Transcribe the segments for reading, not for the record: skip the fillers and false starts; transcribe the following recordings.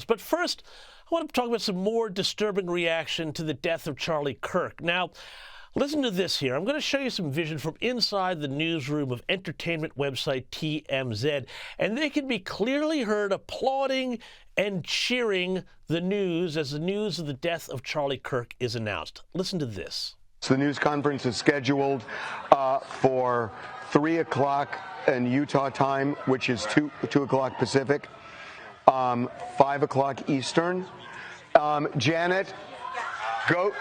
But first, I want to talk about some more disturbing reaction to the death of Charlie Kirk. Now, listen to this here. I'm going to show you some vision from inside the newsroom of entertainment website TMZ, and they can be clearly heard applauding and cheering the news as the news of the death of Charlie Kirk is announced. Listen to this. So the news conference is scheduled for 3 o'clock in Utah time, which is 2 o'clock Pacific, 5 o'clock Eastern. Janet, go.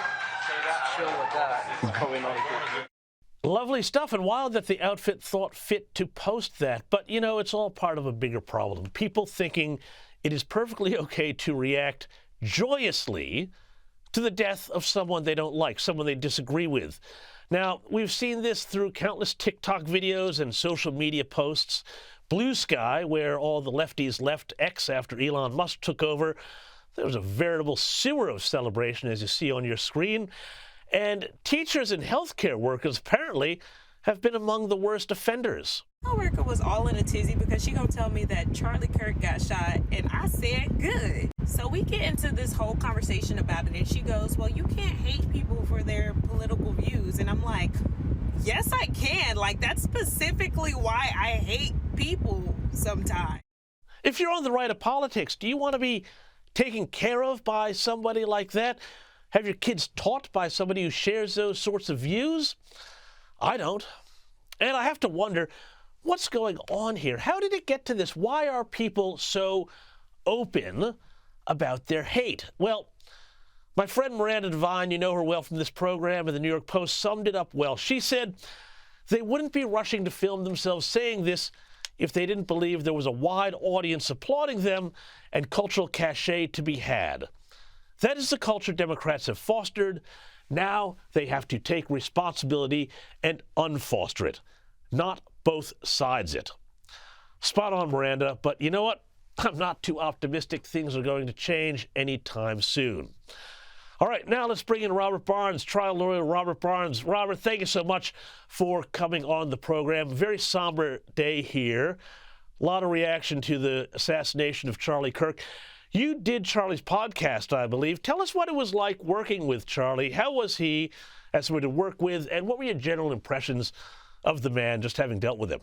Lovely stuff, and wild that the outfit thought fit to post that. But, you know, it's all part of a bigger problem. People thinking it is perfectly okay to react joyously to the death of someone they don't like, someone they disagree with. Now, we've seen this through countless TikTok videos and social media posts. Blue Sky, where all the lefties left X after Elon Musk took over, there was a veritable sewer of celebration, as you see on your screen. And teachers and healthcare workers apparently have been among the worst offenders. My worker was all in a tizzy because she gonna tell me that Charlie Kirk got shot, and I said good. So we get into this whole conversation about it, and she goes, well, you can't hate people for their political views. And I'm like, yes, I can. Like, that's specifically why I hate people sometimes. If you're on the right of politics, do you want to be taken care of by somebody like that? Have your kids taught by somebody who shares those sorts of views? I don't. And I have to wonder, what's going on here? How did it get to this? Why are people so open about their hate? Well, my friend Miranda Devine, you know her well from this program, and the New York Post summed it up well. She said they wouldn't be rushing to film themselves saying this if they didn't believe there was a wide audience applauding them and cultural cachet to be had. That is the culture Democrats have fostered. Now they have to take responsibility and unfoster it, not both sides it. Spot on, Miranda, but you know what? I'm not too optimistic things are going to change anytime soon. All right, now let's bring in Robert Barnes, trial lawyer Robert Barnes. Robert, thank you so much for coming on the program. Very somber day here. A lot of reaction to the assassination of Charlie Kirk. You did Charlie's podcast, I believe. Tell us what it was like working with Charlie. How was he as someone to work with, and what were your general impressions of the man, just having dealt with him?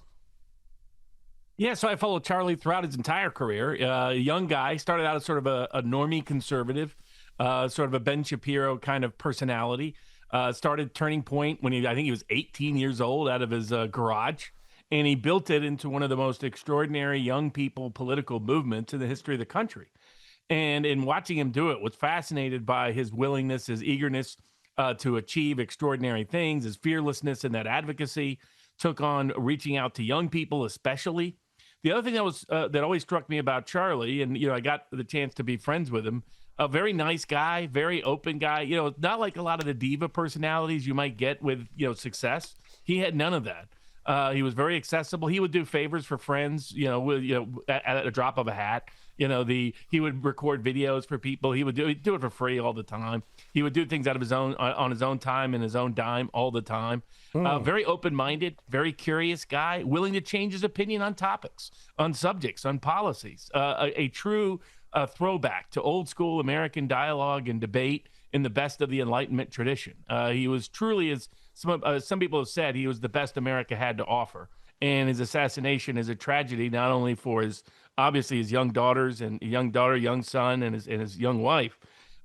Yeah, so I followed Charlie throughout his entire career. A young guy, started out as sort of a normie conservative, sort of a Ben Shapiro kind of personality. Started Turning Point when I think he was 18 years old, out of his garage. And he built it into one of the most extraordinary young people political movements in the history of the country. And in watching him do it, was fascinated by his willingness, his eagerness to achieve extraordinary things, his fearlessness in that advocacy, took on reaching out to young people especially. The other thing that always struck me about Charlie, and I got the chance to be friends with him, a very nice guy, very open guy. Not like a lot of the diva personalities you might get with success. He had none of that. He was very accessible. He would do favors for friends, at a drop of a hat. He would record videos for people. He'd do it for free all the time. He would do things out of his own on his own time and his own dime all the time. Very open-minded, very curious guy, willing to change his opinion on topics, on subjects, on policies. A true throwback to old school American dialogue and debate in the best of the Enlightenment tradition. He was truly, as some people have said, he was the best America had to offer. And his assassination is a tragedy, not only for obviously his young daughters and young son, and his young wife,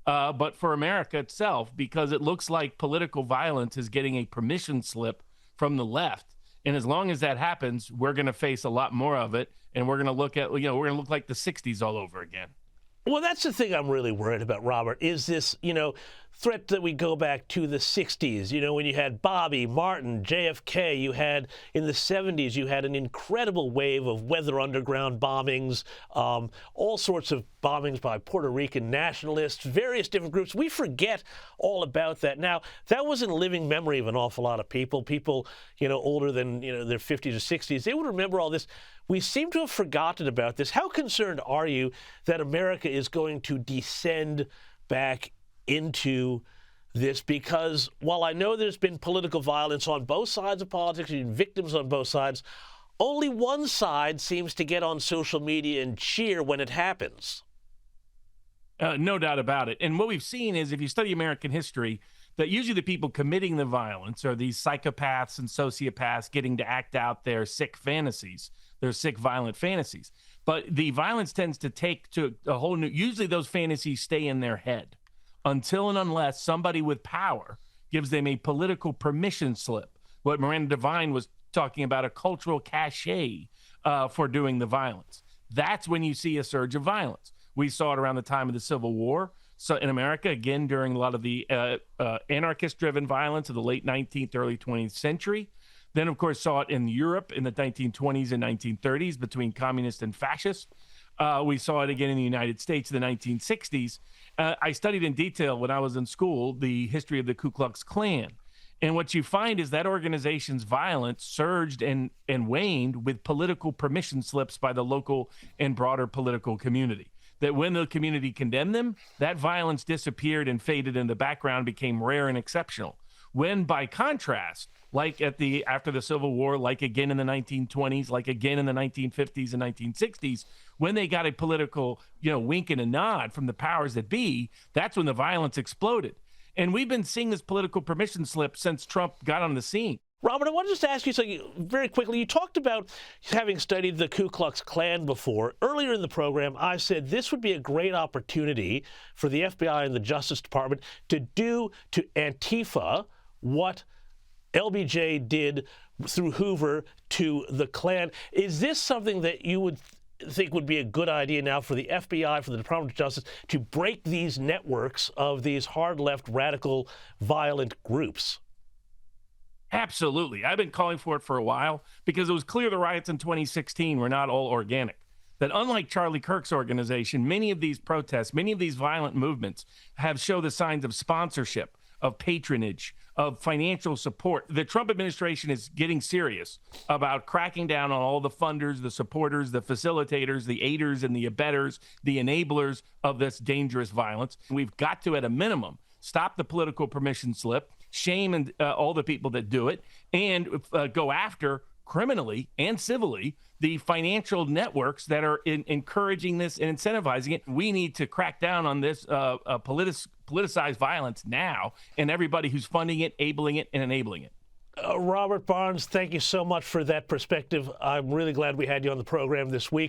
but for America itself, because it looks like political violence is getting a permission slip from the left. And as long as that happens, we're going to face a lot more of it, and we're going to look like the 60s all over again. Well, that's the thing I'm really worried about, Robert, is this, threat that we go back to the 60s, when you had Bobby, Martin, JFK, you had in the 70s, you had an incredible wave of weather underground bombings, all sorts of bombings by Puerto Rican nationalists, various different groups. We forget all about that. Now, that was in living memory of an awful lot of people, older than, their 50s or 60s. They would remember all this. We seem to have forgotten about this. How concerned are you that America is going to descend back into this? Because while I know there's been political violence on both sides of politics and victims on both sides, only one side seems to get on social media and cheer when it happens. No doubt about it. And what we've seen is, if you study American history, that usually the people committing the violence are these psychopaths and sociopaths getting to act out their sick fantasies, their sick, violent fantasies. But the violence tends to take to a whole new, usually those fantasies stay in their head until and unless somebody with power gives them a political permission slip. What Miranda Devine was talking about, a cultural cachet for doing the violence. That's when you see a surge of violence. We saw it around the time of the Civil War. So in America, again, during a lot of the anarchist-driven violence of the late 19th, early 20th century. Then, of course, saw it in Europe in the 1920s and 1930s between communists and fascists. We saw it again in the United States in the 1960s. I studied in detail when I was in school the history of the Ku Klux Klan. And what you find is that organization's violence surged and waned with political permission slips by the local and broader political community. That when the community condemned them, that violence disappeared and faded in the background, became rare and exceptional. When, by contrast, like after the Civil War, like again in the 1920s, like again in the 1950s and 1960s, when they got a political, wink and a nod from the powers that be, that's when the violence exploded. And we've been seeing this political permission slip since Trump got on the scene. Robert, I want to just ask you something very quickly. You talked about having studied the Ku Klux Klan before. Earlier in the program, I said this would be a great opportunity for the FBI and the Justice Department to do to Antifa what LBJ did through Hoover to the Klan. Is this something that you would think would be a good idea now for the FBI, for the Department of Justice, to break these networks of these hard-left, radical, violent groups? Absolutely. I've been calling for it for a while because it was clear the riots in 2016 were not all organic. That unlike Charlie Kirk's organization, many of these protests, many of these violent movements have shown the signs of sponsorship, of patronage, of financial support. The Trump administration is getting serious about cracking down on all the funders, the supporters, the facilitators, the aiders and the abettors, the enablers of this dangerous violence. We've got to, at a minimum, stop the political permission slip, shame and all the people that do it, and go after criminally and civilly the financial networks that are encouraging this and incentivizing it. We need to crack down on this politicized violence now, and everybody who's funding it, abling it, and enabling it. Robert Barnes, thank you so much for that perspective. I'm really glad we had you on the program this week.